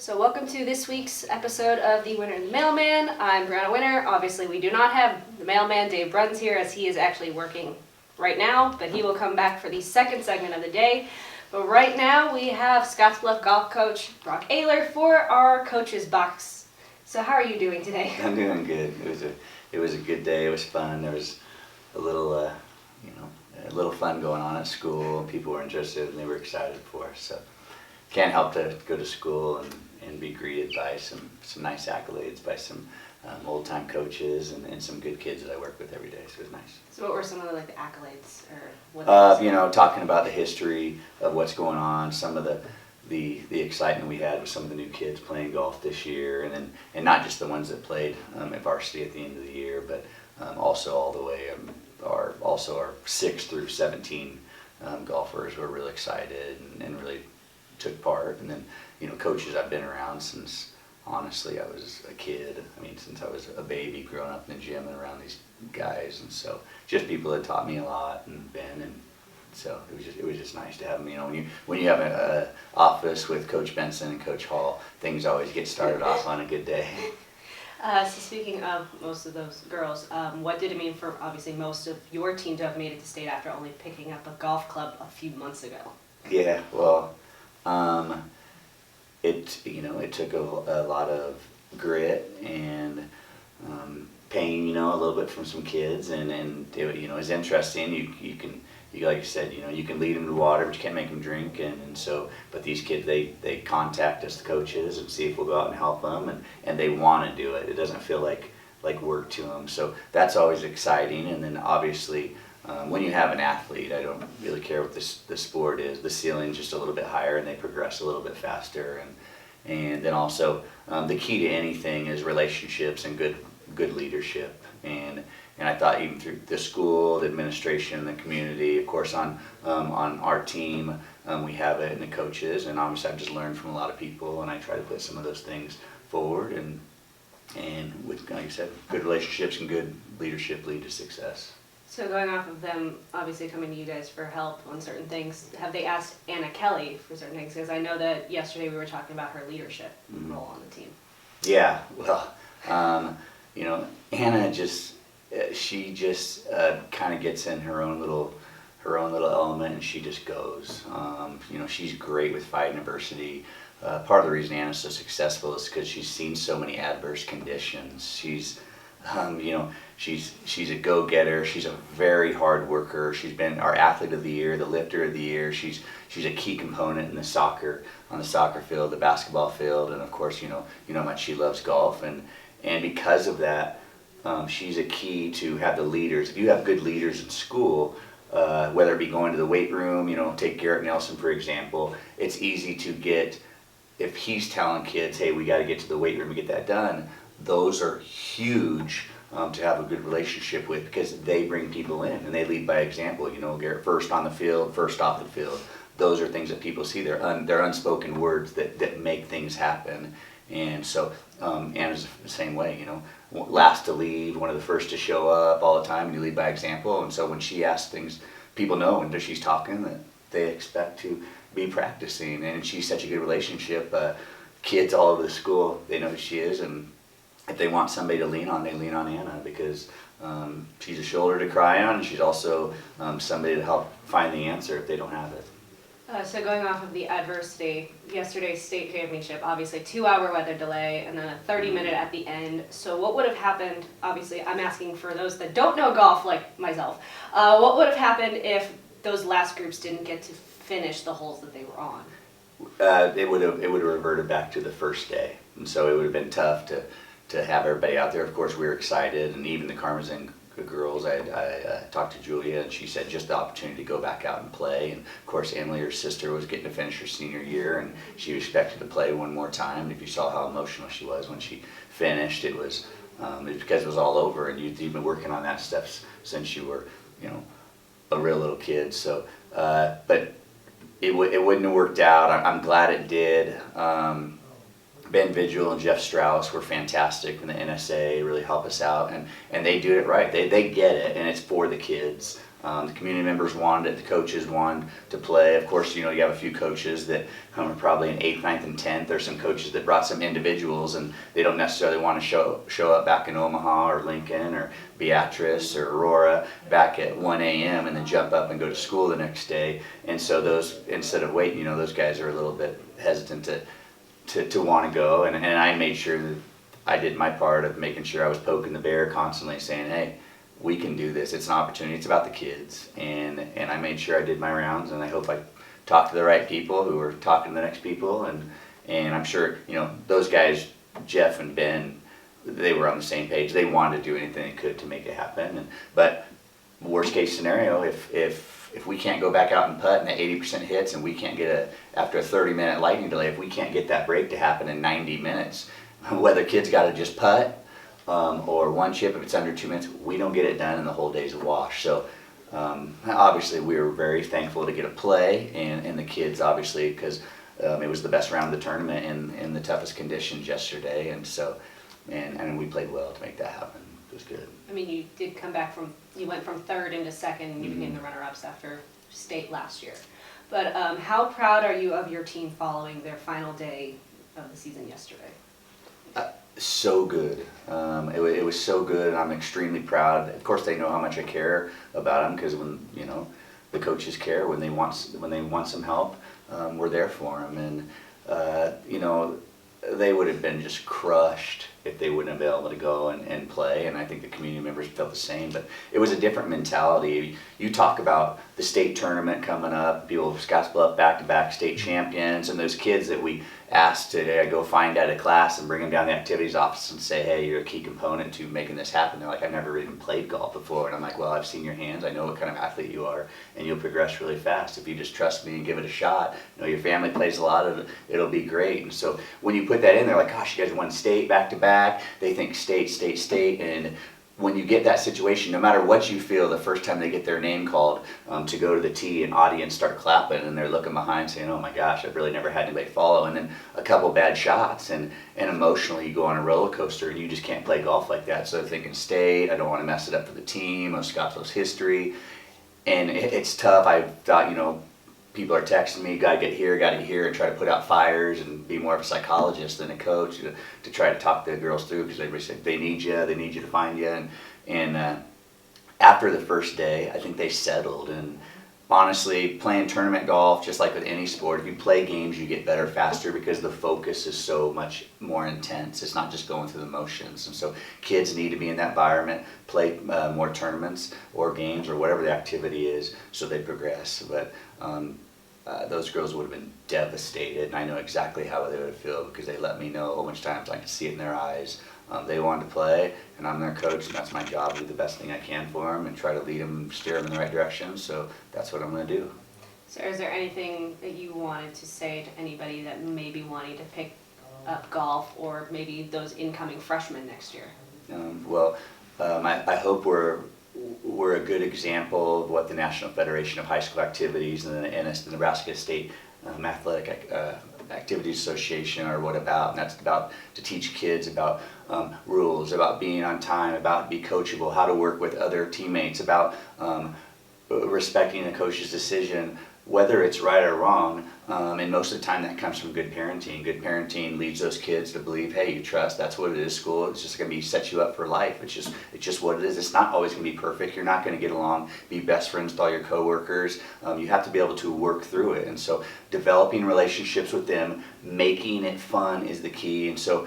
So welcome to this week's episode of The Winner and the Mailman. I'm Brianna Winner. Obviously we do not have the mailman Dave Bruns here as he is actually working right now, but he will come back for the second segment of the day. But right now we have Scottsbluff golf coach Brock Ehler for our coaches box. So how are you doing today? I'm doing good. It was a good day. It was fun. There was a little fun going on at school. People were interested and they were excited for us. So can't help to go to school and be greeted by some nice accolades by some old time coaches and some good kids that I work with every day. So it was nice. So what were some of the accolades or what? Talking about the history of what's going on, some of the excitement we had with some of the new kids playing golf this year, and not just the ones that played at varsity at the end of the year, but also all the way our 6 through 17 golfers were really excited and really took part. And then coaches I've been around since honestly I was a kid. I mean, since I was a baby growing up in the gym and around these guys, and so just people that taught me a lot, and Ben, and so it was just nice to have them. When you have an office with Coach Benson and Coach Hall, things always get started off on a good day. So speaking of most of those girls, what did it mean for obviously most of your team to have made it to state after only picking up a golf club a few months ago? Yeah, well, it took a lot of grit and pain, a little bit from some kids, and it was interesting. You can like you said, you can lead them to water, but you can't make them drink, and so. But these kids, they contact us, the coaches, and see if we'll go out and help them, and they want to do it. It doesn't feel like work to them, so that's always exciting. And then obviously, when you have an athlete, I don't really care what the sport is. The ceiling's just a little bit higher, and they progress a little bit faster, and then also the key to anything is relationships and good leadership. And I thought even through the school, the administration, the community, of course on our team, we have it, and the coaches, and obviously I've just learned from a lot of people, and I try to put some of those things forward, and with, like I said, good relationships and good leadership lead to success. So going off of them obviously coming to you guys for help on certain things, have they asked Anna Kelly for certain things? Because I know that yesterday we were talking about her leadership role on the team. Yeah, well, Anna she just kind of gets in her own little element, and she just goes. She's great with fighting adversity. Part of the reason Anna's so successful is because she's seen so many adverse conditions. She's a go-getter. She's a very hard worker. She's been our athlete of the year, the lifter of the year. She's a key component in on the soccer field, the basketball field, and of course, how much she loves golf, and because of that, she's a key to have the leaders. If you have good leaders in school, whether it be going to the weight room, take Garrett Nelson for example, it's easy to get, if he's telling kids, hey, we got to get to the weight room and get that done, those are huge to have a good relationship with, because they bring people in and they lead by example. Garrett first on the field, first off the field. Those are things that people see. They're unspoken words that make things happen. And so Anna's the same way, last to leave, one of the first to show up all the time, and you lead by example. And so when she asks things, people know when she's talking that they expect to be practicing, and she's such a good relationship. Kids all over the school, they know who she is, and if they want somebody to lean on, they lean on Anna, because she's a shoulder to cry on, and she's also somebody to help find the answer if they don't have it. So going off of the adversity, yesterday's state championship, obviously 2-hour weather delay and then a 30-minute at the end. So what would have happened, obviously I'm asking for those that don't know golf like myself, what would have happened if those last groups didn't get to finish the holes that they were on? It would have reverted back to the first day, and so it would have been tough to have everybody out there. Of course we were excited, and even the Karmazin girls, I talked to Julia, and she said just the opportunity to go back out and play. And of course Emily, her sister, was getting to finish her senior year, and she was expected to play one more time. And if you saw how emotional she was when she finished, it was because it was all over, and you've been working on that stuff since you were a real little kid. So but it wouldn't have worked out. I'm glad it did. Ben Vigil and Jeff Strauss were fantastic from the NSA, really help us out, and they do it right. They get it, and it's for the kids. The community members wanted it, the coaches wanted to play. Of course, you have a few coaches that come probably in 8th, 9th, and 10th. There's some coaches that brought some individuals, and they don't necessarily want to show up back in Omaha or Lincoln or Beatrice or Aurora back at 1 a.m. and then jump up and go to school the next day. And so those, instead of waiting, those guys are a little bit hesitant to want to go. And I made sure that I did my part of making sure I was poking the bear constantly, saying, hey, we can do this. It's an opportunity. It's about the kids. And I made sure I did my rounds, and I hope I talked to the right people who were talking to the next people. And I'm sure, those guys, Jeff and Ben, they were on the same page. They wanted to do anything they could to make it happen. But worst case scenario, if we can't go back out and putt and the 80% hits, and we can't get after a 30-minute lightning delay, if we can't get that break to happen in 90 minutes, whether kids got to just putt, or one chip, if it's under 2 minutes, we don't get it done, and the whole day's a wash. So obviously we were very thankful to get a play, and the kids obviously, because it was the best round of the tournament in the toughest conditions yesterday, and so and we played well to make that happen. It was good. I mean, you did come back you went from third into second, and you became the runner-ups after state last year. But how proud are you of your team following their final day of the season yesterday? So good. It was so good, and I'm extremely proud. Of course, they know how much I care about them, because when the coaches care, when they want some help, we're there for them. And they would have been just crushed if they wouldn't have been able to go and play, and I think the community members felt the same. But it was a different mentality. You talk about the state tournament coming up, people of Scottsbluff back-to-back state champions, and those kids that we asked to go find out a class and bring them down the activities office and say, hey, you're a key component to making this happen. They're like, I've never even played golf before. And I'm like, well, I've seen your hands. I know what kind of athlete you are, and you'll progress really fast if you just trust me and give it a shot. Your family plays a lot of it. It'll be great. And so when you put that in, they're like, gosh, you guys won state back-to-back. They think state, and when you get that situation, no matter what you feel, the first time they get their name called to go to the tee, and audience start clapping, and they're looking behind saying, oh my gosh, I've really never had anybody follow. And then a couple bad shots, and emotionally you go on a roller coaster, and you just can't play golf like that. So they're thinking state, I don't want to mess it up for the team, of Scottsbluff's history. And it's tough. I thought, people are texting me, gotta get here, and try to put out fires and be more of a psychologist than a coach to try to talk the girls through, because everybody said they need you to find you. And after the first day, I think they settled. And honestly, playing tournament golf, just like with any sport, if you play games, you get better faster, because the focus is so much more intense. It's not just going through the motions. And so kids need to be in that environment, play more tournaments or games or whatever the activity is, so they progress. But those girls would have been devastated, and I know exactly how they would feel, because they let me know a whole bunch of times. I can see it in their eyes. They wanted to play, and I'm their coach, and that's my job, to do the best thing I can for them and try to lead them, steer them in the right direction. So that's what I'm going to do. So is there anything that you wanted to say to anybody that may be wanting to pick up golf, or maybe those incoming freshmen next year? I hope we're a good example of what the National Federation of High School Activities and the Nebraska State Athletic Activities Association are what about. And that's about to teach kids about rules, about being on time, about be coachable, how to work with other teammates, about respecting the coach's decision, whether it's right or wrong. And most of the time that comes from good parenting. Good parenting leads those kids to believe, hey, you trust, that's what it is, school. It's just going to set you up for life. It's just what it is. It's not always going to be perfect. You're not going to get along, be best friends with all your coworkers. You have to be able to work through it. And so developing relationships with them, making it fun is the key. And so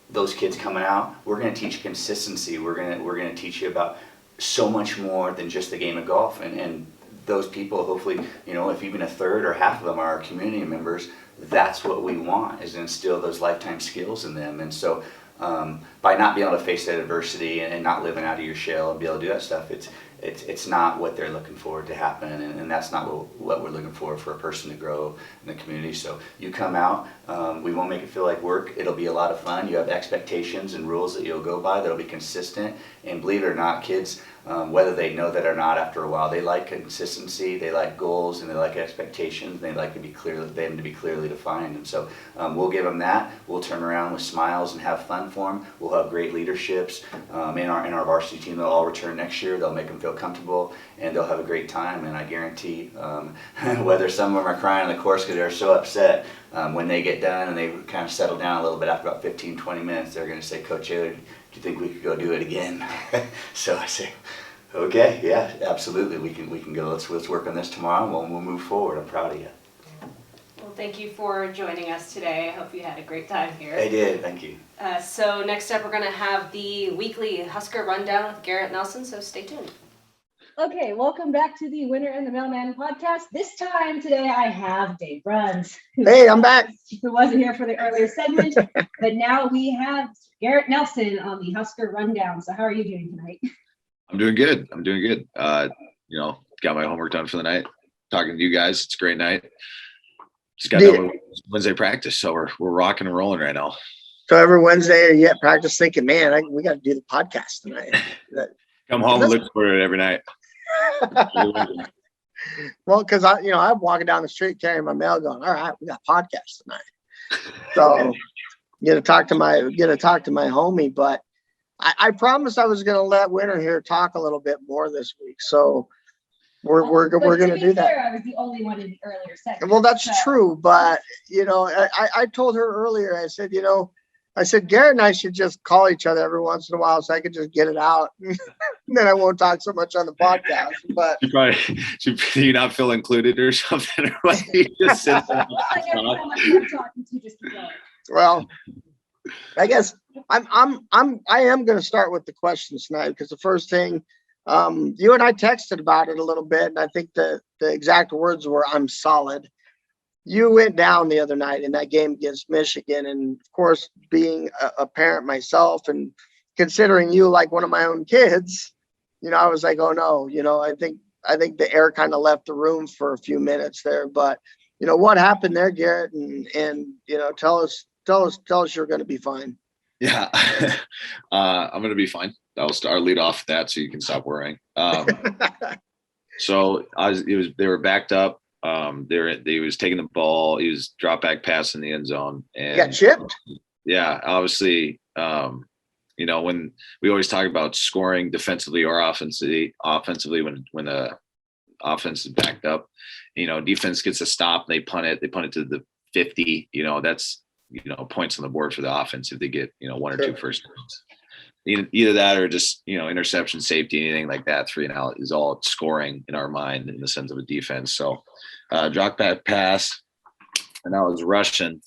those kids coming out, we're going to teach consistency. We're going to teach you about so much more than just the game of golf. And those people, hopefully, if even a third or half of them are our community members, that's what we want, is to instill those lifetime skills in them. And so by not being able to face that adversity and not living out of your shell and be able to do that stuff, it's not what they're looking for to happen, and that's not what we're looking for a person to grow in the community. So you come out, we won't make it feel like work. It'll be a lot of fun. You have expectations and rules that you'll go by that'll be consistent, and believe it or not, kids whether they know that or not, after a while, they like consistency, they like goals, and they like expectations, and they like them to be clearly defined. And so we'll give them that. We'll turn around with smiles and have fun for them. We'll have great leaderships in our varsity team. They'll all return next year. They'll make them feel comfortable, and they'll have a great time. And I guarantee, whether some of them are crying on the course because they're so upset, when they get done and they kind of settle down a little bit after about 15, 20 minutes, they're going to say, Coach Ehler, do you think we could go do it again? So I say, okay, yeah, absolutely. We can go. Let's work on this tomorrow, and we'll move forward. I'm proud of you. Well, thank you for joining us today. I hope you had a great time here. I did. Thank you. So next up, we're going to have the weekly Husker Rundown with Garrett Nelson, so stay tuned. Okay, welcome back to the Winner and the Mailman podcast. This time today I have Dave Bruns. Hey, I'm back. Who wasn't here for the earlier segment, but now we have Garrett Nelson on the Husker Rundown. So how are you doing tonight? I'm doing good. Got my homework done for the night. Talking to you guys. It's a great night. Just got done with Wednesday practice, so we're rocking and rolling right now. So every Wednesday you at practice thinking, man, we got to do the podcast tonight. Come home and look for it every night. Well, because I'm walking down the street carrying my mail, going, all right, we got podcast tonight. So get to talk to my homie, but I promised I was going to let Winter here talk a little bit more this week. So we're going to do that. I was the only one in the earlier segment. Well, that's true, but I told her earlier. I said Garrett and I should just call each other every once in a while so I could just get it out. Then I won't talk so much on the podcast. But should you not feel included or something? Or what? You just sit there well, I guess I am going to start with the questions tonight, because the first thing, you and I texted about it a little bit, and I think the exact words were, "I'm solid." You went down the other night in that game against Michigan, and of course, being a parent myself and considering you like one of my own kids, I was like, oh no, I think the air kind of left the room for a few minutes there. But what happened there, Garrett, and tell us you're going to be fine. Yeah, I'm going to be fine. I'll lead off that so you can stop worrying. So they were backed up. He was taking the ball. He was drop back pass in the end zone, and got chipped. Yeah, obviously, when we always talk about scoring defensively or offensively when the offense is backed up, defense gets a stop, they punt it to the 50. That's points on the board for the offense if they get one or two first downs. Either that or just interception, safety, anything like that. 3 and out is all scoring in our mind in the sense of a defense. So drop back pass, and I was rushing.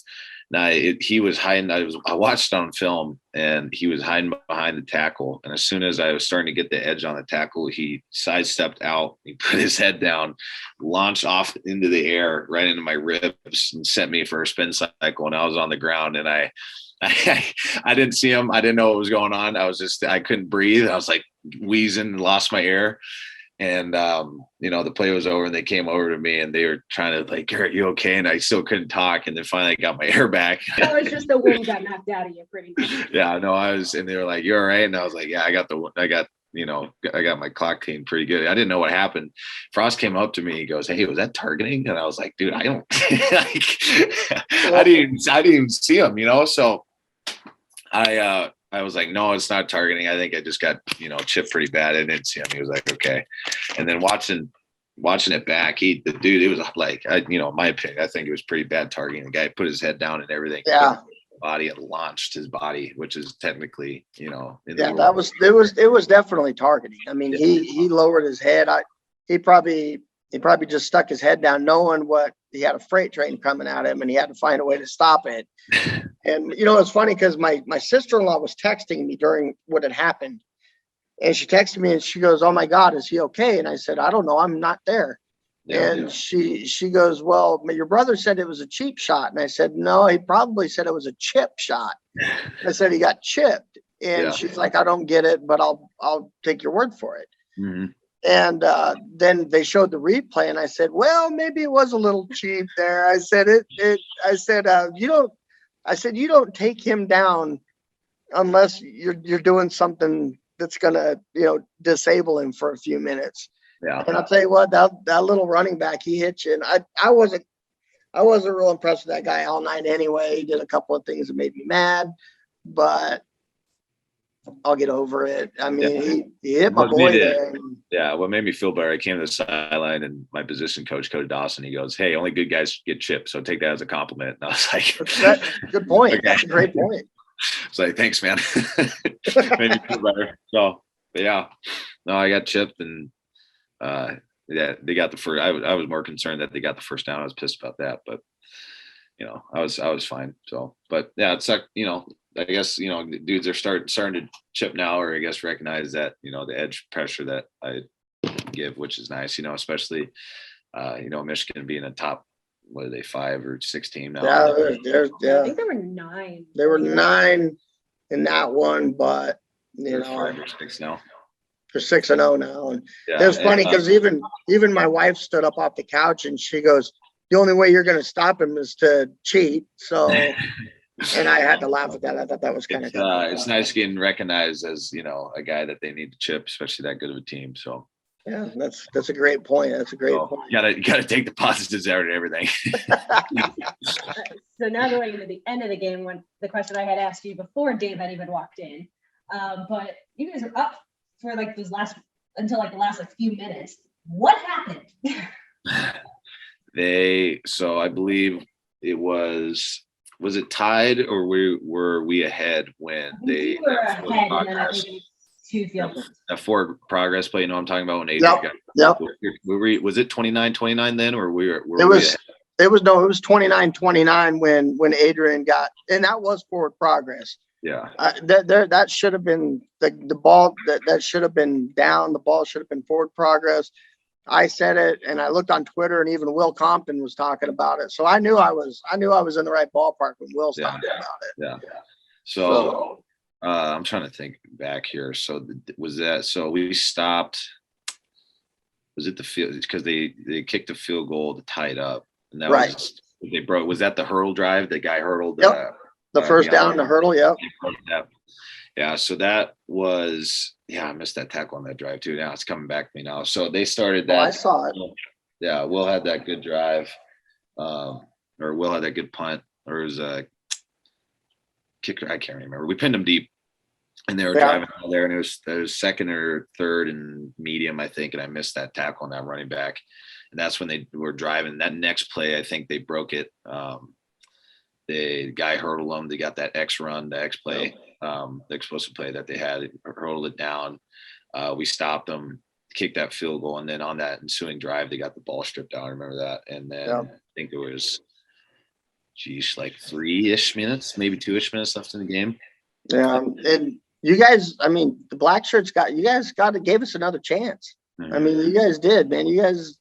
Now he was hiding. I watched on film, and he was hiding behind the tackle. And as soon as I was starting to get the edge on the tackle, he sidestepped out. He put his head down, launched off into the air, right into my ribs, and sent me for a spin cycle. And I was on the ground, and I didn't see him. I didn't know what was going on. I couldn't breathe. I was like wheezing and lost my air. And, the play was over, and they came over to me, and they were trying to like, Garrett, you okay? And I still couldn't talk. And then finally I got my air back. That was just the wind got knocked out of you pretty much. Yeah, no, and they were like, you all right? And I was like, yeah, I got my clock team pretty good. I didn't know what happened. Frost came up to me. He goes, hey, was that targeting? And I was like, dude, I don't I didn't even see him, So I was like, no, it's not targeting. I think I just got, chipped pretty bad. I didn't see him. He was like, okay. And then watching it back, it was like, my opinion, I think it was pretty bad targeting. The guy put his head down and everything. Yeah. Body and launched his body, which is technically, it was definitely targeting. I mean, he lowered his head. He probably just stuck his head down, knowing what he had a freight train coming at him, and he had to find a way to stop it. And it's funny because my sister-in-law was texting me during what had happened, and she texted me and she goes, "Oh my God, is he okay?" And I said, "I don't know, I'm not there." And she goes, "Well, your brother said it was a cheap shot." And I said, "No, he probably said it was a chip shot." I said he got chipped, and she's like, "I don't get it, but I'll take your word for it." Mm-hmm. And then they showed the replay, and I said, "Well, maybe it was a little cheap there." I said, you don't take him down unless you're doing something that's gonna, disable him for a few minutes. Yeah. And I'll tell you what, that little running back, he hit you. And I wasn't real impressed with that guy all night anyway. He did a couple of things that made me mad, but I'll get over it. I mean, he hit my What made boy it- there. Yeah, what made me feel better, I came to the sideline and my position coach, Coach Dawson, he goes, "Hey, only good guys get chips, so take that as a compliment." And I was like, That's a good point. Okay. That's a great point. It's like, thanks, man. Made me feel better. So, but yeah, no, I got chipped, and yeah, they got the first. I was more concerned that they got the first down. I was pissed about that, but I was fine. So, but yeah, it's like, I guess, dudes are starting to chip now, or I guess recognize that, the edge pressure that I give, which is nice, especially, Michigan being a top, what are they, 5 or 6 team now? Yeah, I think there were 9. There were 9 in that one, but They're 5 or 6 now. they're 6-0 now. And Yeah, it was funny because even my wife stood up off the couch and she goes, "The only way you're going to stop him is to cheat." So, and I had to laugh at that. I thought that was kind of it's nice getting recognized as, a guy that they need to chip, especially that good of a team. So yeah, that's a great point. That's a great point. You gotta take the positives out of everything. So now going into the end of the game, when the question I had asked you before Dave had even walked in, but you guys are up for like the last few minutes. What happened? So I believe it was it tied, or were we ahead when they were ahead, and then I think it was 2 field goals. that forward progress play? I'm talking about when Adrian Yep. was it 29-29 then, or were It was 29-29 when Adrian got, and that was forward progress. Yeah. That should have been the ball that should have been down. The ball should have been forward progress. I said it, and I looked on Twitter, and even Will Compton was talking about it. So I knew I was in the right ballpark when Will's talking about it. Yeah. So I'm trying to think back here. So so we stopped. Was it the field, because they kicked a field goal to tie it up, and that Right. Was that the hurl drive? The guy hurled. Yep. The first down, the hurdle. Yep. Yeah. So that was, I missed that tackle on that drive too. Now it's coming back to me now. So they started that. I saw it. Yeah. Will had that good drive, or Will had that good punt, or it was a kicker. I can't remember. We pinned him deep, and they were driving out there, and it was second or third and medium, I think. And I missed that tackle on that running back. And that's when they were driving. That next play, I think they broke it. The guy hurdled them. They got that X run, the X play, the explosive play that they had, hurdled it down. We stopped them, kicked that field goal, and then on that ensuing drive, they got the ball stripped out. I remember that. And then I think there was, like 3-ish minutes, maybe 2-ish minutes left in the game. Yeah, and you guys, I mean, the black shirts gave us another chance. Mm-hmm. I mean, you guys did, man. You guys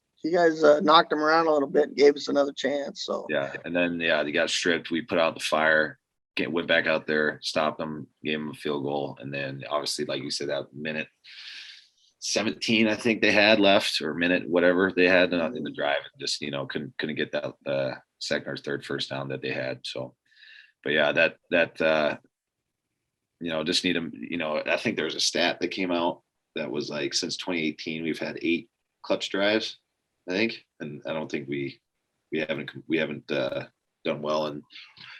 knocked them around a little bit and gave us another chance. So yeah, and then they got stripped. We put out the fire, went back out there, stopped them, gave them a field goal, and then obviously, like you said, that minute 17, I think they had left, or minute whatever they had in the drive, just couldn't get that second or third first down that they had. So, but yeah, that just need them. I think there was a stat that came out that was like, since 2018, we've had 8 clutch drives, I think, and I don't think we haven't done well in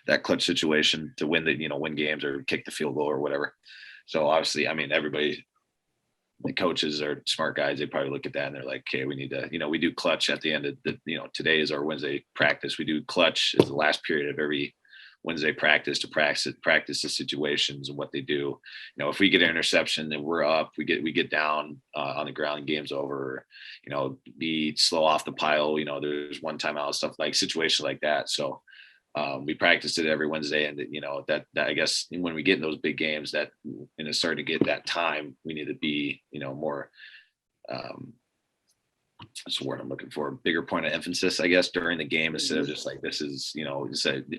that clutch situation to win win games or kick the field goal or whatever. So obviously, I mean, everybody, the coaches are smart guys. They probably look at that and they're like, okay, we need to, we do clutch at the end of the, today is our Wednesday practice. We do clutch as the last period of every Wednesday practice to practice the situations and what they do. If we get an interception and we're up, we get down on the ground and game's over, be slow off the pile, there's one timeout, stuff like situations like that. So we practiced it every Wednesday, and that I guess when we get in those big games that, and it's starting to get that time, we need to be, more, that's the word I'm looking for, bigger point of emphasis, I guess, during the game, instead of just like, this is,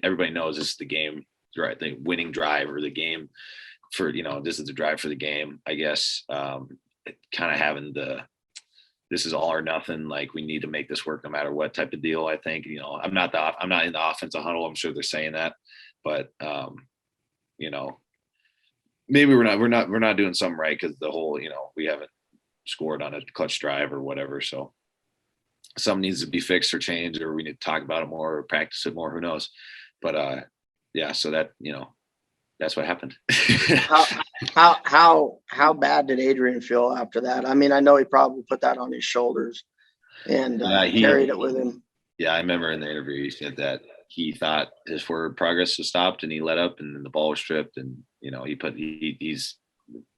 everybody knows this is the game, right? The winning drive, or the game for, this is the drive for the game, I guess. Kind of having this is all or nothing, like we need to make this work no matter what type of deal. I think, I'm not in the offensive huddle. I'm sure they're saying that, but maybe we're not doing something right because the whole, we haven't scored on a clutch drive or whatever. So something needs to be fixed or changed, or we need to talk about it more or practice it more. Who knows? But yeah, so that, that's what happened. How bad did Adrian feel after that? I mean, I know he probably put that on his shoulders and carried it with him. Yeah, I remember in the interview he said that he thought his forward progress was stopped and he let up and then the ball was stripped, and he's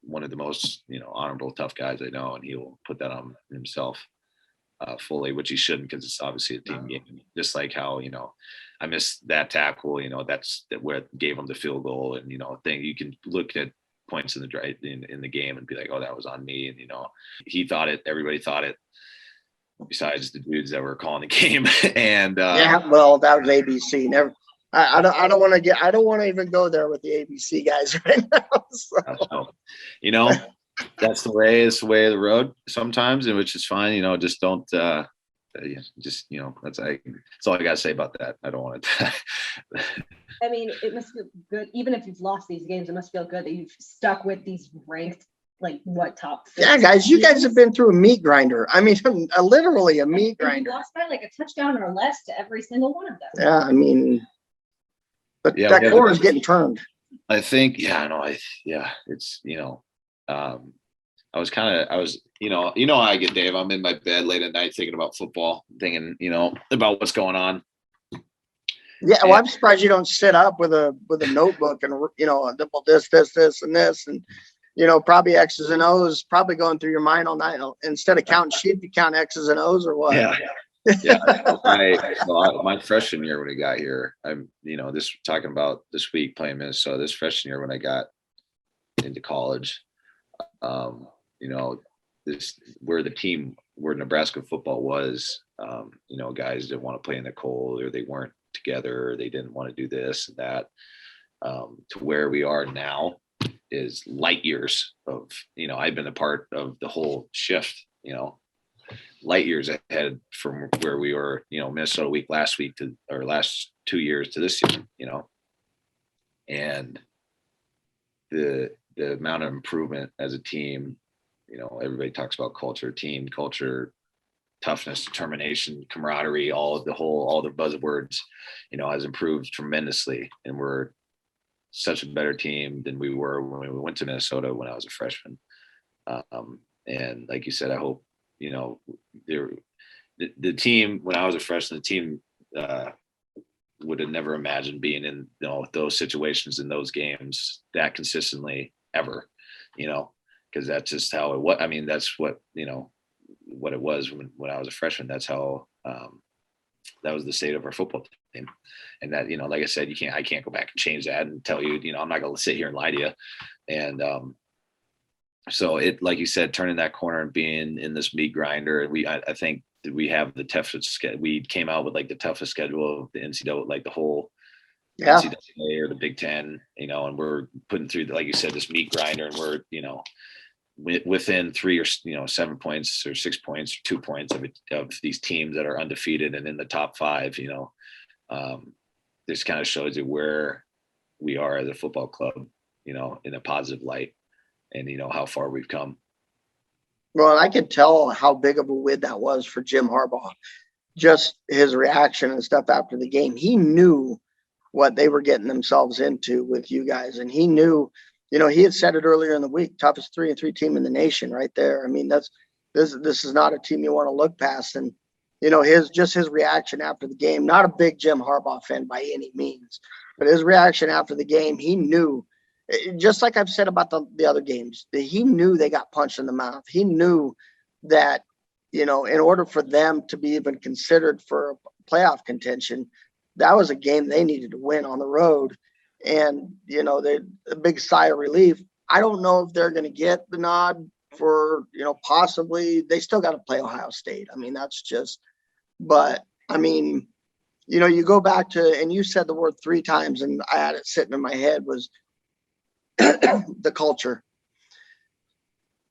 one of the most honorable, tough guys I know, and he'll put that on himself fully, which he shouldn't, because it's obviously a team game. Just like how I missed that tackle, that's where it gave him the field goal, and thing you can look at points in the game and be like, oh, that was on me, and he thought it, everybody thought it, besides the dudes that were calling the game. And yeah, well, that was ABC. Never. I don't want to even go there with the ABC guys right now. So. That's the way. It's the way of the road sometimes, and which is fine. Just don't. That's all I gotta say about that. I don't want to. I mean, it must feel good, even if you've lost these games. It must feel good that you've stuck with these ranked, like, what, top 6? Yeah, guys, you guys have been through a meat grinder. I mean, literally a meat grinder. We lost by like a touchdown or less to every single one of them. Yeah, I mean, but that corner's getting turned. I think, it's, I was, how I get, Dave. I'm in my bed late at night thinking about football, thinking, about what's going on. Yeah, well, I'm surprised you don't sit up with a notebook and this, and this, and probably X's and O's, probably going through your mind all night. Instead of counting sheep, you count X's and O's, or what? Yeah. My freshman year when I got here, I'm this talking about this week playing Minnesota. This freshman year when I got into college, where Nebraska football was, guys didn't want to play in the cold, or they weren't together, or they didn't want to do this and that, to where we are now is light years of, I've been a part of the whole shift, light years ahead from where we were, Minnesota week last week to our last 2 years to this year, and the amount of improvement as a team, everybody talks about culture, team culture, toughness, determination, camaraderie, all the buzzwords, has improved tremendously. And we're such a better team than we were when we went to Minnesota when I was a freshman. And like you said, I hope, the team, when I was a freshman, the team would have never imagined being in those situations, in those games that consistently ever, because that's just how it was. I mean, that's what, what it was when I was a freshman. That's how that was the state of our football team. And that, like I said, I can't go back and change that and tell you, I'm not going to sit here and lie to you. And so it, like you said, turning that corner and being in this meat grinder, and I think that we have the toughest. We came out with like the toughest schedule of the NCAA, like the whole NCAA or the Big Ten, and we're putting through, like you said, this meat grinder, and we're, within 3 or 7 points or 6 points or 2 points of these teams that are undefeated and in the top 5. This kind of shows you where we are as a football club, in a positive light, and how far we've come. Well, I could tell how big of a win that was for Jim Harbaugh. Just his reaction and stuff after the game. He knew what they were getting themselves into with you guys, and he knew. He had said it earlier in the week, toughest 3-3 team in the nation right there. I mean, this is not a team you want to look past. And, his reaction after the game, not a big Jim Harbaugh fan by any means, but his reaction after the game, he knew, just like I've said about the other games, that he knew they got punched in the mouth. He knew that, in order for them to be even considered for playoff contention, that was a game they needed to win on the road. And, a big sigh of relief. I don't know if they're going to get the nod for, possibly. They still got to play Ohio State. I mean, that's just, but I mean, you go back to, and you said the word 3 times, and I had it sitting in my head, was the culture.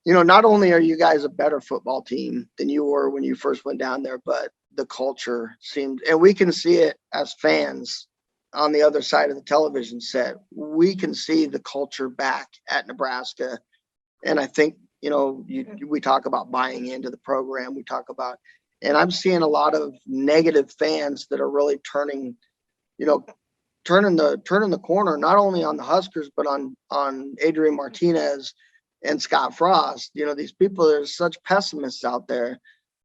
Not only are you guys a better football team than you were when you first went down there, but the culture seemed, and we can see it as fans. on the other side of the television set, we can see the culture back at Nebraska. And I think, we talk about buying into the program. We talk about, and I'm seeing a lot of negative fans that are really turning the corner, not only on the Huskers, but on Adrian Martinez and Scott Frost. These people, there's such pessimists out there.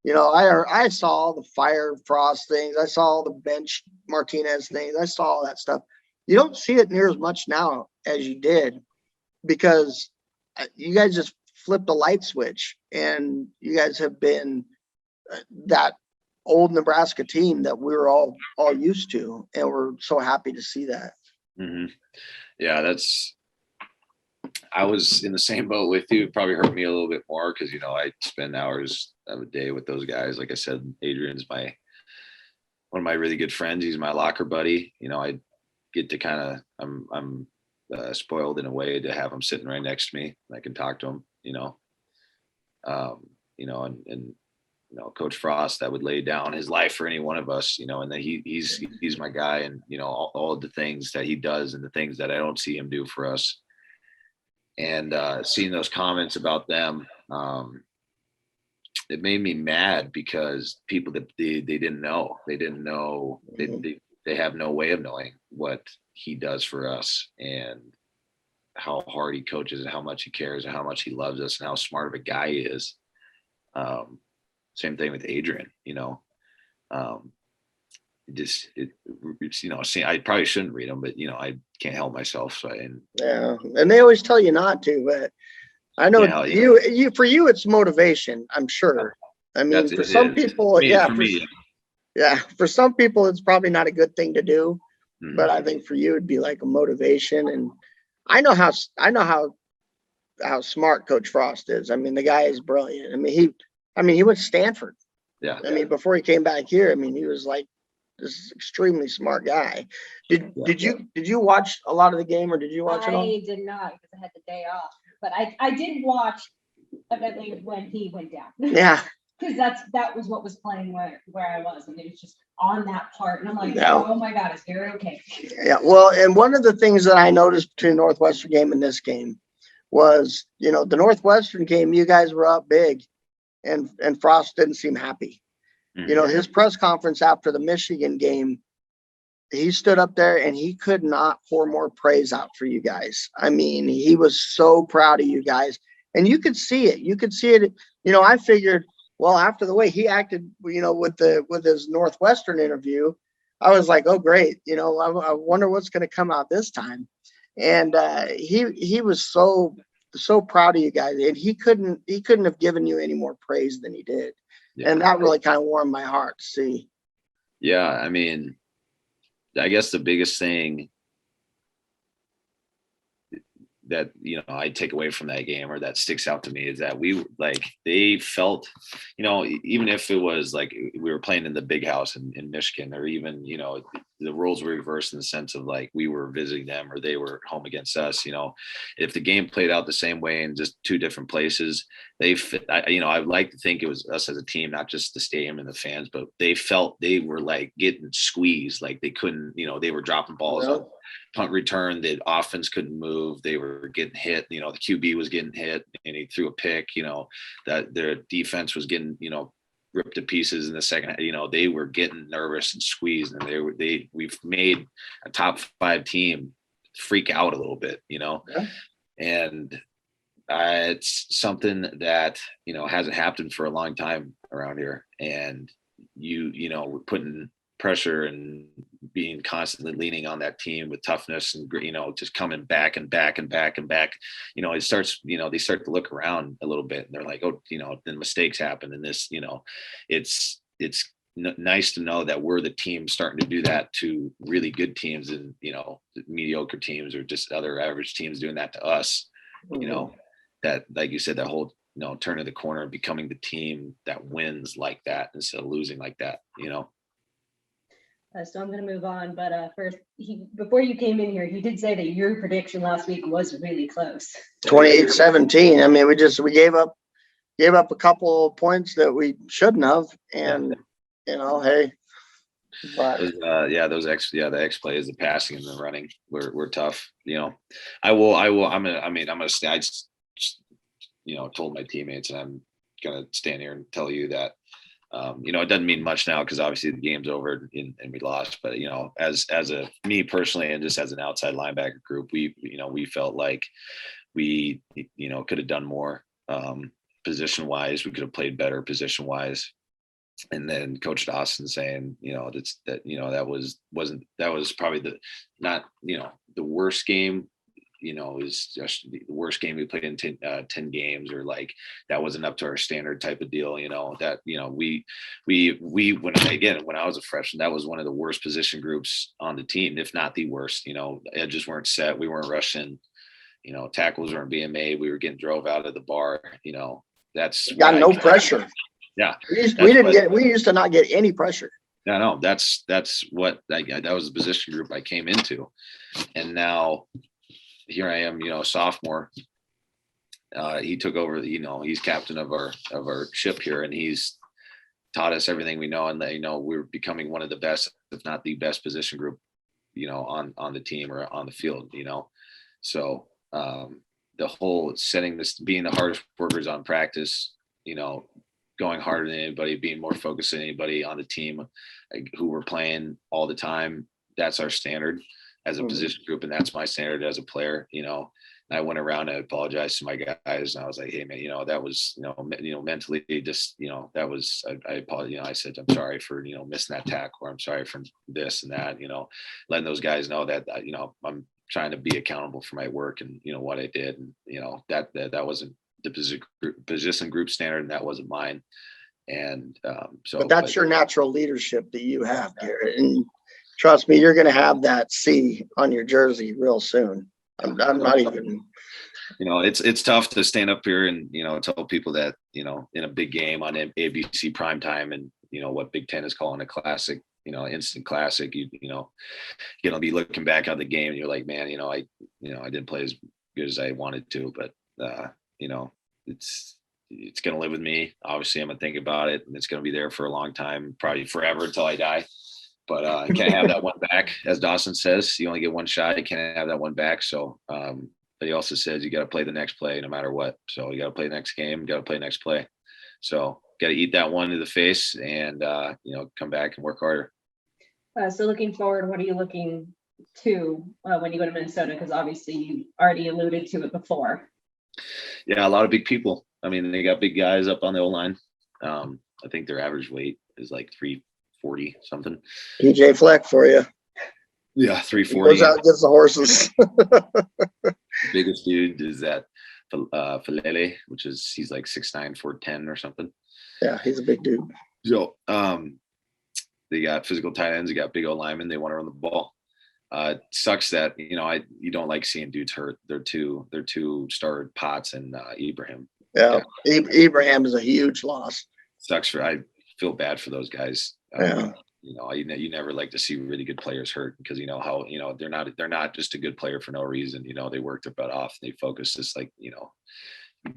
I saw all the fire Frost things. I saw all the bench Martinez things. I saw all that stuff. You don't see it near as much now as you did, because you guys just flipped the light switch, and you guys have been that old Nebraska team that we were all used to, and we're so happy to see that. Mm-hmm. Yeah, I was in the same boat with you. It probably hurt me a little bit more because, I spend hours of a day with those guys. Like I said, Adrian's one of my really good friends. He's my locker buddy. I get to I'm spoiled in a way to have him sitting right next to me. I can talk to him, and Coach Frost, that would lay down his life for any one of us, and then he's my guy, and, all of the things that he does and the things that I don't see him do for us. And seeing those comments about them, it made me mad, because people that they didn't know, they have no way of knowing what he does for us, and how hard he coaches, and how much he cares, and how much he loves us, and how smart of a guy he is. Same thing with Adrian, I probably shouldn't read them, but I can't help myself. Yeah, and they always tell you not to, but I know for you it's motivation, I'm sure. I mean, for some people, for some people it's probably not a good thing to do, but I think for you it'd be like a motivation. And I know how smart Coach Frost is. I mean, the guy is brilliant. I mean, he went to Stanford. Yeah. I mean, before he came back here, he was like this extremely smart guy. Did you watch a lot of the game, or did you watch it all? I did not, because I had the day off, but I did watch evidently when he went down. Yeah. Because that was what was playing where I was, and it was just on that part, and I'm like, Yeah. Oh my God, is Garrett okay? Yeah. Well, and one of the things that I noticed between Northwestern game and this game was, the Northwestern game, you guys were up big, and Frost didn't seem happy. Mm-hmm. His press conference after the Michigan game, he stood up there and he could not pour more praise out for you guys. I mean, he was so proud of you guys, and you could see it. I figured, well, after the way he acted, with his Northwestern interview, I was like, oh, great. I wonder what's going to come out this time. And he was so proud of you guys, and he couldn't have given you any more praise than he did. Yeah. And that really kind of warmed my heart to see. Yeah. I mean, I guess the biggest thing that, I take away from that game, or that sticks out to me, is that they felt, even if it was like we were playing in the big house in Michigan, or even, the roles were reversed in the sense of like we were visiting them or they were home against us. If the game played out the same way in just two different places, I like to think it was us as a team, not just the stadium and the fans, but they felt they were like getting squeezed, like they couldn't, they were dropping balls on punt return, the offense couldn't move, they were getting hit, the QB was getting hit and he threw a pick, that their defense was getting, ripped to pieces in the second. They were getting nervous and squeezed, and we've made a top 5 team freak out a little bit, and it's something that hasn't happened for a long time around here. And we're putting pressure and being constantly leaning on that team with toughness and just coming back and back and back and back. It starts, they start to look around a little bit, and they're like, oh, then mistakes happen, and this, it's nice to know that we're the team starting to do that to really good teams, and mediocre teams or just other average teams doing that to us. That, like you said, that whole turning the corner and becoming the team that wins like that instead of losing like that. So I'm going to move on, but first, before you came in here, he did say that your prediction last week was really close. 28-17. I mean, we gave up a couple of points that we shouldn't have, and hey, But The X plays, the passing and the running were tough. I'm gonna stay. I just, told my teammates, and I'm gonna stand here and tell you that, it doesn't mean much now because obviously the game's over and we lost. But as me personally, and just as an outside linebacker group, we felt like we could have done more position wise. We could have played better position wise. And then Coach Dawson saying, that was probably the worst game. Is just the worst game we played in 10 games, or like that wasn't up to our standard type of deal. When I was a freshman, that was one of the worst position groups on the team, if not the worst. Edges weren't set, we weren't rushing. Tackles weren't being made, we were getting drove out of the bar. That's got no pressure. Yeah, we used to not get any pressure. No, that's what that was the position group I came into, and now here I am, a sophomore. He took over. He's captain of our ship here, and he's taught us everything we know, and we're becoming one of the best, if not the best, position group, on the team or on the field. So the whole setting this, being the hardest workers on practice, going harder than anybody, being more focused than anybody on the team, who we're playing all the time. That's our standard as a position group, and that's my standard as a player. And I went around and apologized to my guys, and I was like, "Hey, man, that was, mentally, just, that was, I apologize. I said, I'm sorry for, missing that tackle, or I'm sorry for this and that. Letting those guys know that, I'm trying to be accountable for my work and what I did, and that wasn't the position group standard, and that wasn't mine. And but that's your natural leadership that you have, Garrett, and trust me, you're going to have that C on your jersey real soon. I'm not even. It's tough to stand up here and tell people that in a big game on ABC primetime, and what Big Ten is calling a classic, instant classic. You'll be looking back on the game and you're like, man, I didn't play as good as I wanted to, but it's going to live with me. Obviously, I'm going to think about it, and it's going to be there for a long time, probably forever until I die. But I can't have that one back. As Dawson says, you only get one shot. You can't have that one back. So, but he also says you got to play the next play no matter what. So you got to play the next game, you got to play next play. So got to eat that one to the face and, come back and work harder. So looking forward, what are you looking to when you go to Minnesota? Because obviously you already alluded to it before. Yeah, a lot of big people. I mean, they got big guys up on the O-line. I think their average weight is like 340 something. PJ Fleck for you. Yeah, 340. Goes out, gets the horses. Biggest dude is that Falele, he's like 6'9", 410 or something. Yeah, he's a big dude. So they got physical tight ends, they got big old linemen, they want to run the ball. Sucks that you don't like seeing dudes hurt. They're two starred Potts and Ibrahim. Yeah. Ibrahim is a huge loss. I feel bad for those guys. Yeah. You never like to see really good players hurt, because how they're not just a good player for no reason. They work their butt off. They focus just like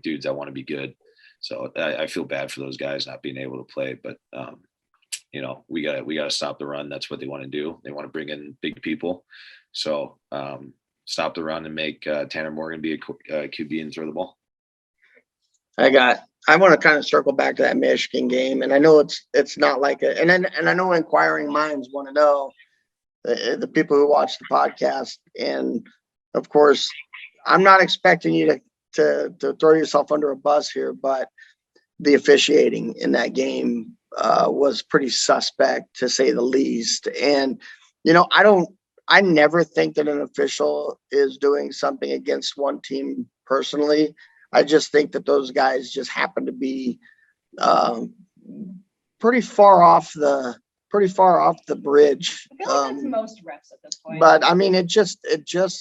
dudes that want to be good. So I feel bad for those guys not being able to play. But we got to stop the run. That's what they want to do. They want to bring in big people. So stop the run and make Tanner Morgan be a QB and throw the ball. I want to kind of circle back to that Michigan game, and I know it's not like and I know inquiring minds want to know, the people who watch the podcast, and of course, I'm not expecting you to throw yourself under a bus here, but the officiating in that game was pretty suspect, to say the least. And I never think that an official is doing something against one team personally. I just think that those guys just happen to be pretty far off the bridge. I feel like that's most refs at this point. But I mean, it just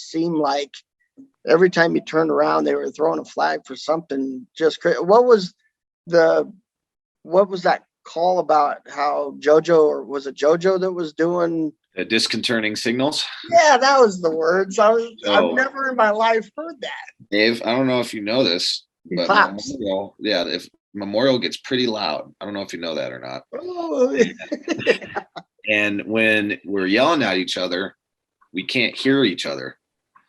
seemed like every time you turned around, they were throwing a flag for something just crazy. What was that call about how JoJo, or was it JoJo that was doing disconcerting signals? Yeah, that was the words. I've never in my life heard that. Dave, I don't know if you know this, but if Memorial gets pretty loud. I don't know if you know that or not. Oh. And when we're yelling at each other, we can't hear each other.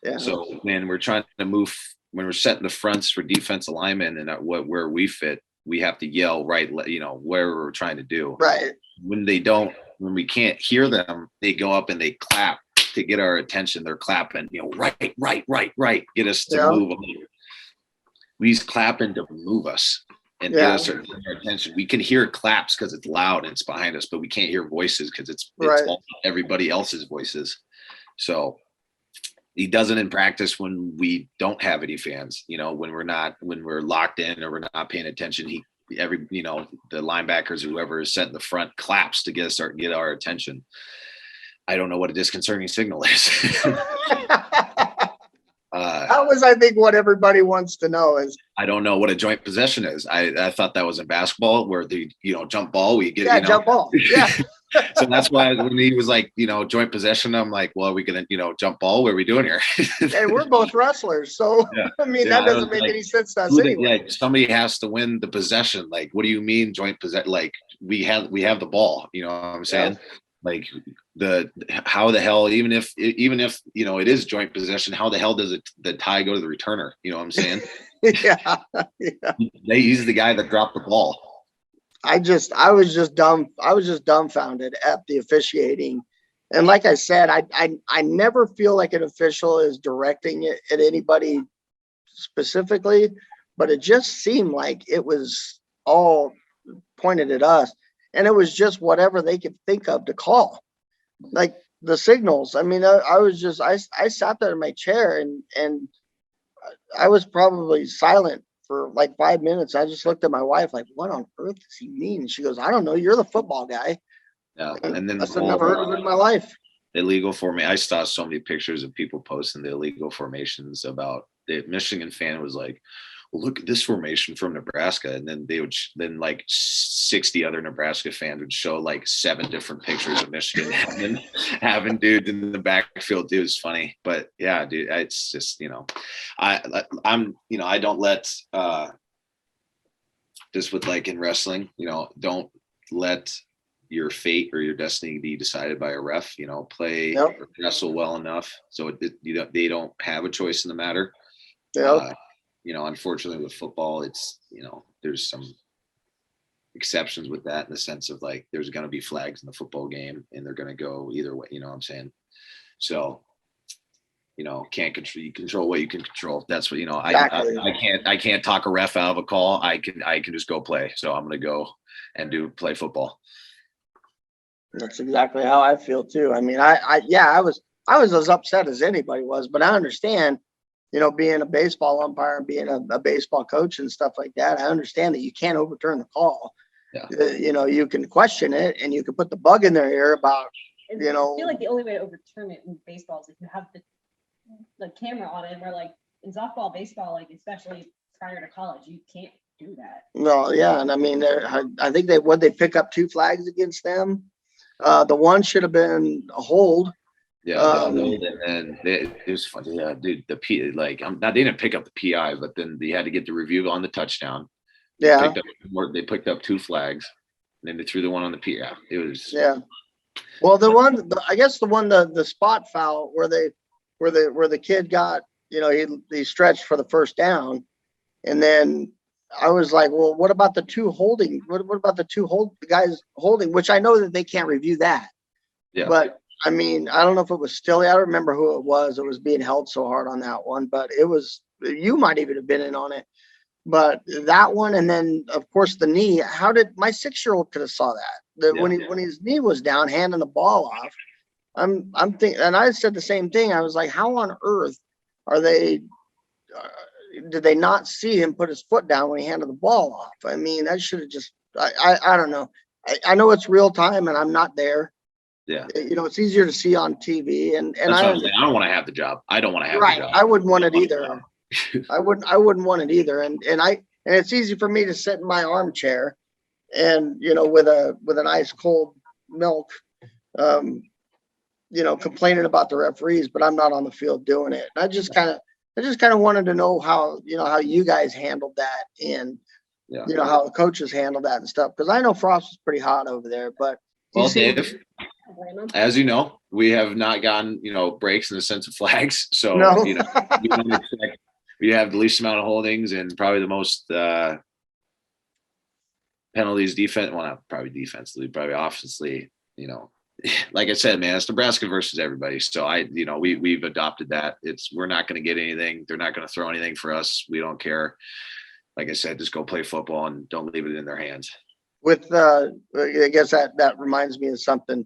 Yeah. So when we're trying to move, when we're setting the fronts for defense alignment and where we fit, we have to yell right, where we're trying to do. Right. When we can't hear them, they go up and they clap to get our attention. They're clapping, right, get us to move. He's clapping to move us and get us our attention. We can hear claps because it's loud and it's behind us, but we can't hear voices because it's all everybody else's voices. So he does it in practice when we don't have any fans, when we're locked in or we're not paying attention. The linebackers, whoever is set in the front, claps to get our attention. I don't know what a disconcerting signal is. That was, I think, what everybody wants to know is. I don't know what a joint possession is. I thought that was in basketball where the jump ball we get jump ball. Yeah. So that's why when he was like joint possession, I'm like, well, are we gonna jump ball? What are we doing here? Hey, we're both wrestlers, so I mean that doesn't make any sense to us anyway. Yeah, somebody has to win the possession. Like, what do you mean joint possession? Like we have the ball. You know what I'm saying? Yeah. Like how the hell, even if it is joint possession, how the hell does the tie go to the returner? You know what I'm saying? Yeah. He's the guy that dropped the ball. I was just dumbfounded at the officiating. And like I said, I never feel like an official is directing it at anybody specifically, but it just seemed like it was all pointed at us. And it was just whatever they could think of to call, like the signals. I mean, I sat there in my chair and I was probably silent for like 5 minutes. I just looked at my wife like, what on earth does he mean? And she goes, I don't know. You're the football guy. Yeah. And then I've never heard of it in my life. Illegal formation. I saw so many pictures of people posting the illegal formations about the Michigan fan was like, well, look at this formation from Nebraska. And then then like 60 other Nebraska fans would show like 7 different pictures of Michigan having dudes in the backfield. It was funny, but yeah, dude, it's just, I don't let, just with like in wrestling, don't let your fate or your destiny be decided by a ref. Play or wrestle well enough so they don't have a choice in the matter. Unfortunately with football, it's there's some exceptions with that in the sense of like there's going to be flags in the football game and they're going to go either way. You know what I'm saying? So can't control what you can control. That's what exactly. I can't talk a ref out of a call. I can just go play. So I'm going to go and play football. That's exactly how I feel too. I mean, I was as upset as anybody was, but I understand, being a baseball umpire and being a baseball coach and stuff like that. I understand that you can't overturn the call. Yeah. You can question it and you can put the bug in their ear about, I feel like the only way to overturn it in baseball is if you have the camera on it, where like in softball, baseball, like especially prior to college, you can't do that. No, yeah. And I mean, I think they pick up 2 flags against them. The one should have been a hold. Yeah, and it was funny. Yeah, dude, they didn't pick up the PI, but then they had to get the review on the touchdown. Yeah, they picked up 2 flags, and then they threw the one on the PI. It was Well, the spot foul where the kid got, he stretched for the first down, and then I was like, well, what about the 2 holding? What about the 2 guys holding? Which I know that they can't review that. Yeah, but. I mean, I don't know if it was Stilly. I don't remember who it was. It was being held so hard on that one, but you might even have been in on it. But that one, and then of course the knee. How did my 6-year-old could have saw that? When his knee was down, handing the ball off. I'm thinking, and I said the same thing. I was like, how on earth are they? Did they not see him put his foot down when he handed the ball off? I mean, that should have just. I don't know. I know it's real time, and I'm not there. Yeah. It's easier to see on TV and I don't want to have the job. I don't want to have the job. I wouldn't want it either. I wouldn't want it either. And it's easy for me to sit in my armchair and, with an ice cold milk, complaining about the referees, but I'm not on the field doing it. I just kind of wanted to know how you guys handled that and, how the coaches handled that and stuff. Cause I know Frost was pretty hot over there, but well, Dave, as you know, we have not gotten, breaks in the sense of flags. So, No. we don't expect, we have the least amount of holdings and probably the most penalties not probably defensively, probably offensively, like I said, man, it's Nebraska versus everybody. So we've adopted that. We're not going to get anything. They're not going to throw anything for us. We don't care. Like I said, just go play football and don't leave it in their hands. With I guess that reminds me of something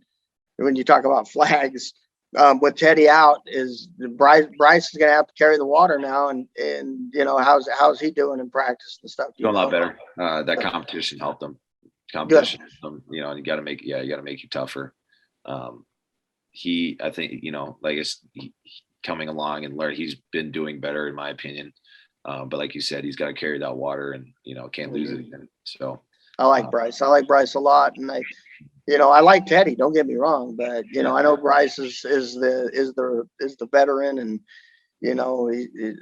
when you talk about flags. With Teddy out, is Bryce is going to have to carry the water now, and how's he doing in practice and stuff? Doing a lot better. That competition helped them. Competition, you got to make you tougher. I think, coming along and learn, he's been doing better in my opinion. But like you said, he's got to carry that water and, can't lose it again. So I like Bryce. I like Bryce a lot. And I like Teddy, don't get me wrong, but I know Bryce is the veteran, and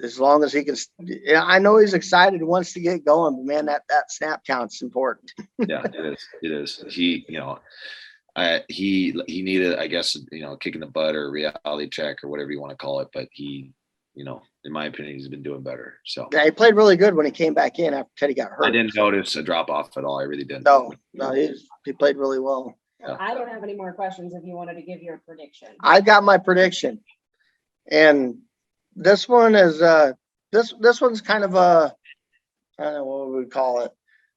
as long as he can, I know he's excited, wants to get going, but man, that snap count's important. Yeah, it is. He needed, I guess, kicking the butt or reality check or whatever you want to call it. But he, in my opinion, he's been doing better. So yeah, he played really good when he came back in after Teddy got hurt. I didn't notice a drop off at all. I really didn't. No, he played really well. Yeah. I don't have any more questions if you wanted to give your prediction. I got my prediction, and this one is this one's kind of I don't know what we would call it.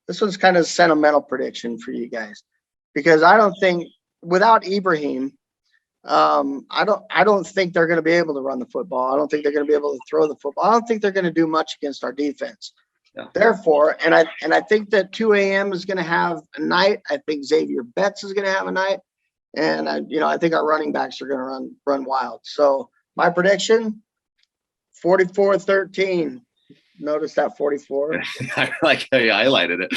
This one's kind of a sentimental prediction for you guys, because I don't think without Ibrahim, I don't think they're going to be able to run the football. I don't think they're going to be able to throw the football. I don't think they're going to do much against our defense. Yeah. Therefore, and I think that 2 a.m. is going to have a night. I think Xavier Betts is going to have a night, and I think our running backs are going to run wild. So my prediction, 44-13. Notice that 44. I like how you highlighted it.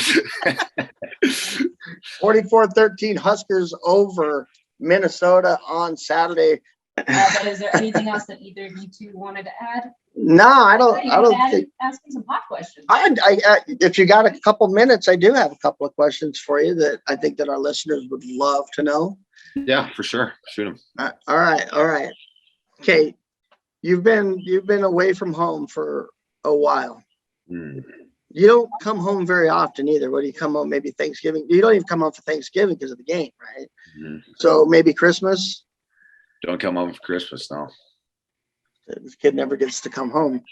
44-13 Huskers over Minnesota on Saturday. But is there anything else that either of you two wanted to add? No, I don't think. Ask me some hot questions. If you got a couple minutes, I do have a couple of questions for you that I think that our listeners would love to know. Yeah, for sure. Shoot them. All right. Okay, you've been away from home for a while. Mm. You don't come home very often either. What do you come home? Maybe Thanksgiving. You don't even come home for Thanksgiving because of the game, right? Mm. So maybe Christmas. Don't come home for Christmas, no. This kid never gets to come home.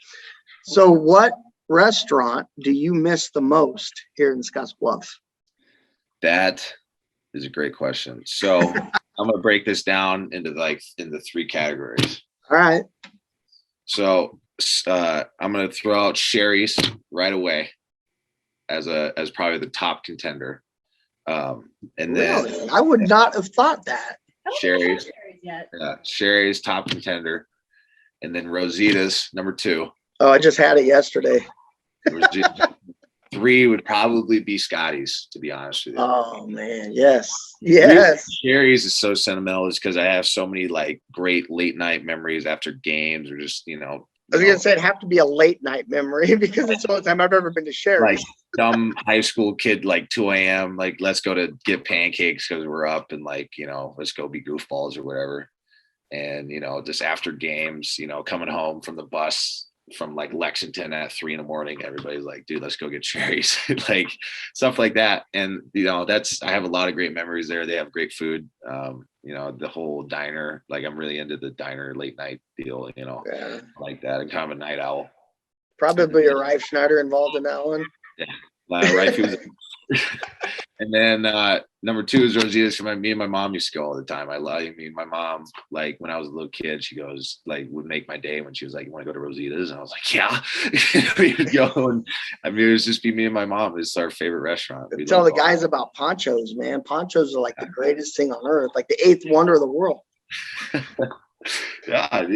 So what restaurant do you miss the most here in Scottsbluff? That is a great question. So I'm going to break this down into three categories. All right. So I'm going to throw out Sherry's right away as probably the top contender. And then really? I would not have thought that. Sherry's top contender. And then Rosita's number 2. Oh, I just had it yesterday. 3 would probably be Scotty's, to be honest with you. Oh man, yes. Sherry's is so sentimental, is because I have so many great late night memories after games, or just I was gonna say it'd have to be a late night memory because it's the only time I've ever been to Sherry's. Some high school kid, 2 a.m. Let's go to get pancakes because we're up, and let's go be goofballs or whatever. And just after games, coming home from the bus from Lexington at 3 a.m, everybody's like, dude, let's go get Sherry's, stuff like that. And I have a lot of great memories there. They have great food. The whole diner, I'm really into the diner late night deal, Yeah. like that. And kind of a night owl. Probably a Reif Schneider involved in that one. Yeah. Right. And then number 2 is Rosita's. Me and my mom used to go all the time. My mom, when I was a little kid, she goes, would make my day when she was like, you want to go to Rosita's? And I was like, yeah. We would go, and it was just be me and my mom. It's our favorite restaurant. Tell the guys about ponchos, man. Ponchos are the greatest thing on earth, the 8th wonder of the world. Yeah,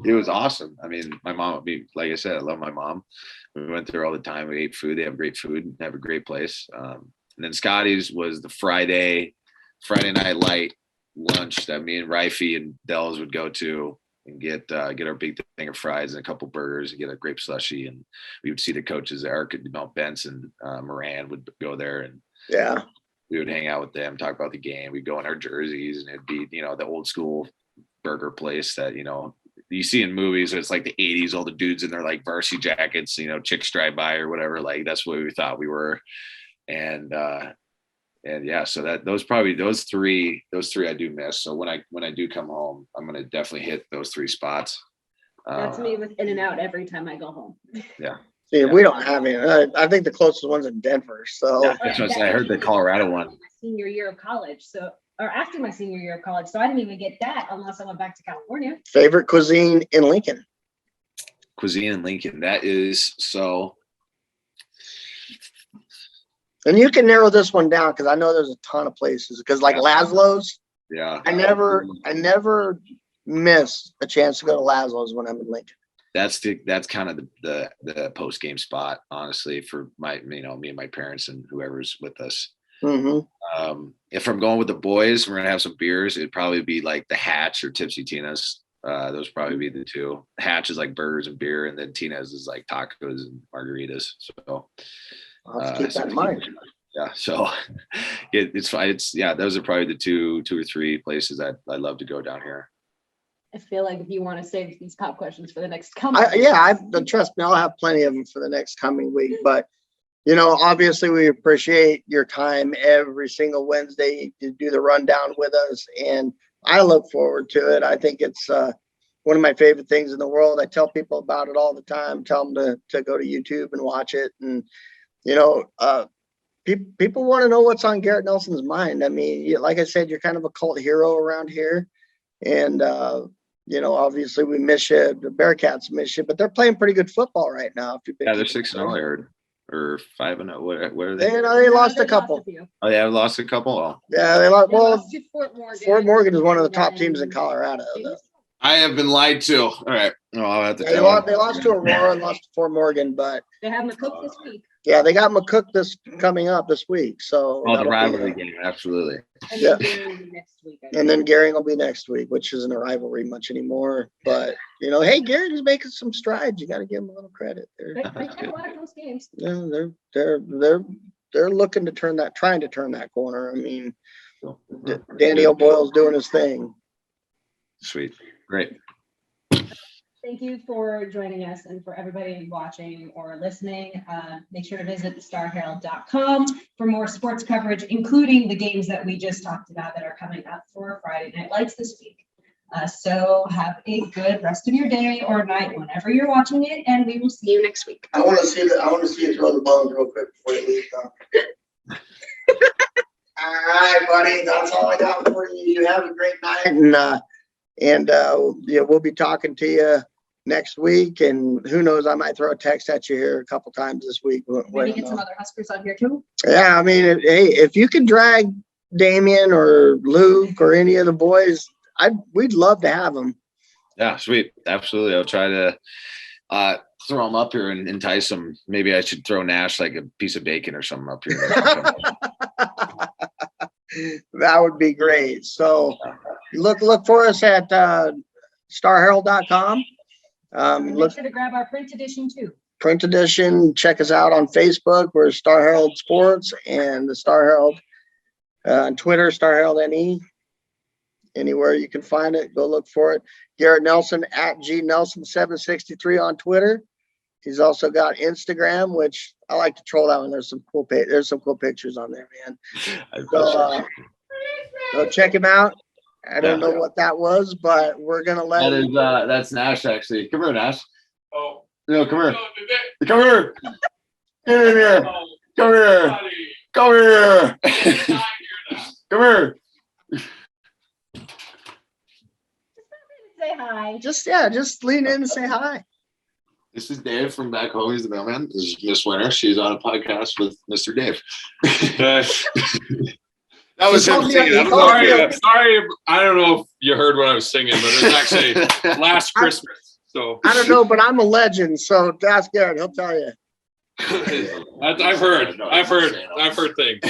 it was awesome. I mean, my mom, like I said, I love my mom. We went there all the time. We ate food. They have great food. They have a great place. And then Scotty's was the Friday night light lunch that me and Rifey and Dells would go to and get our big thing of fries and a couple burgers and get a grape slushy. And we would see the coaches there. Mount Benson, Moran would go there, and yeah, we would hang out with them, talk about the game. We'd go in our jerseys, and it'd be, the old school burger place that, you see in movies. It's like the 80s, all the dudes in their like varsity jackets, chicks drive by or whatever. Like that's what we thought we were. And yeah, so those three I do miss. So when I do come home, I'm going to definitely hit those 3 spots. That's me with In-N-Out every time I go home. Yeah. See, we don't have any. I think the closest one's in Denver. So Yeah, that's what I heard, the Colorado one. My senior year of college. Or after my senior year of college. So I didn't even get that unless I went back to California. favorite cuisine in Lincoln. Cuisine in Lincoln. That is so. And you can narrow this one down because I know there's a ton of places. Because like Laszlo's, Yeah. I never miss a chance to go to Laszlo's when I'm in Lincoln. That's kind of the post game spot, honestly, for me and my parents and whoever's with us. Mm-hmm. If I'm going with the boys, we're gonna have some beers. It'd probably be like the Hatch or Tipsy Tina's. Those probably be the 2. Hatch is like burgers and beer, and then Tina's is like tacos and margaritas. So I'll have to keep that in mind. yeah, so it's fine. Those are probably the 2 or 3 places that I love to go down here. I feel like if you want to save these pop questions for the next coming. Trust me, I'll have plenty of them for the next coming week. But obviously we appreciate your time every single Wednesday to do the rundown with us, and I look forward to it. I think it's one of my favorite things in the world. I tell people about it all the time. Tell them to go to YouTube and watch it, and people want to know what's on Garrett Nelson's mind. I mean, like I said, you're kind of a cult hero around here, and obviously we miss you. The Bearcats miss you, but they're playing pretty good football right now. Yeah, they're 6-0, I heard, or 5-0. What are they? They lost a couple. Oh, yeah, lost a couple. Oh. Yeah, they lost. Well, to Fort Morgan. Fort Morgan is one of the top teams in Colorado. I have been lied to. All right. Oh, I'll have to They tell them. lost to Aurora and lost to Fort Morgan, but They have McCook this week. yeah, they got McCook coming up this week. So Oh, the that'll be- rivalry game, absolutely. And Yeah. then Gary will be next week. I And then think. Gary will be next week, which isn't a rivalry much anymore. But hey, Gary is making some strides. You got to give him a little credit. They have a lot of close games. They're looking to trying to turn that corner. I mean, Danny O'Boyle's doing his thing. Sweet. Great. Thank you for joining us, and for everybody watching or listening. Make sure to visit star-herald.com for more sports coverage, including the games that we just talked about that are coming up for Friday Night Lights this week. So have a good rest of your day or night whenever you're watching it, and we will see you next week. I want to see you throw the bones real quick before you leave. Though. All right, buddy. That's all I got for you. You have a great night, and we'll be talking to you next week. And who knows, I might throw a text at you here a couple times this week. Maybe get some other Huskers on here too. Yeah, I mean, if you can drag Damien or Luke or any of the boys, we'd love to have them. Yeah, sweet. Absolutely. I'll try to throw them up here and entice them. Maybe I should throw Nash like a piece of bacon or something up here. That would be great. So look for us at star-herald.com. Make sure to grab our print edition too. Print edition. Check us out on Facebook. We're Star Herald Sports and the Star Herald. On Twitter, Star Herald NE. Anywhere you can find it, go look for it. Garrett Nelson at GNelson763 on Twitter. He's also got Instagram, which I like to troll that one. There's some cool pictures on there, man. So go check him out. I don't know what that was, but we're gonna let him. That's Nash actually. Come here, Nash. Oh no, come here. Come here. Come here. Come here. Come here. Come here. Say hi. Just lean in and say hi. This is Dave from back home. He's the mailman. This is Miss Winter. She's on a podcast with Mr. Dave. That was him singing. I'm sorry. Sorry, I don't know if you heard what I was singing, but it was actually last Christmas. So I don't know, but I'm a legend, so ask Garrett. He'll tell you. I've heard things.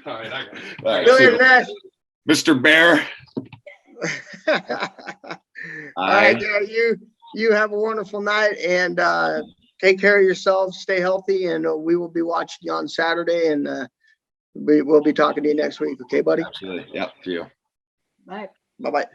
All right, I got it. All right, Billy super. Nash. Mr. Bear. All right, Garrett, you have a wonderful night, and take care of yourselves, stay healthy, and we will be watching you on Saturday, and we will be talking to you next week. Okay, buddy? Absolutely. Yep. For you. Bye. Bye-bye.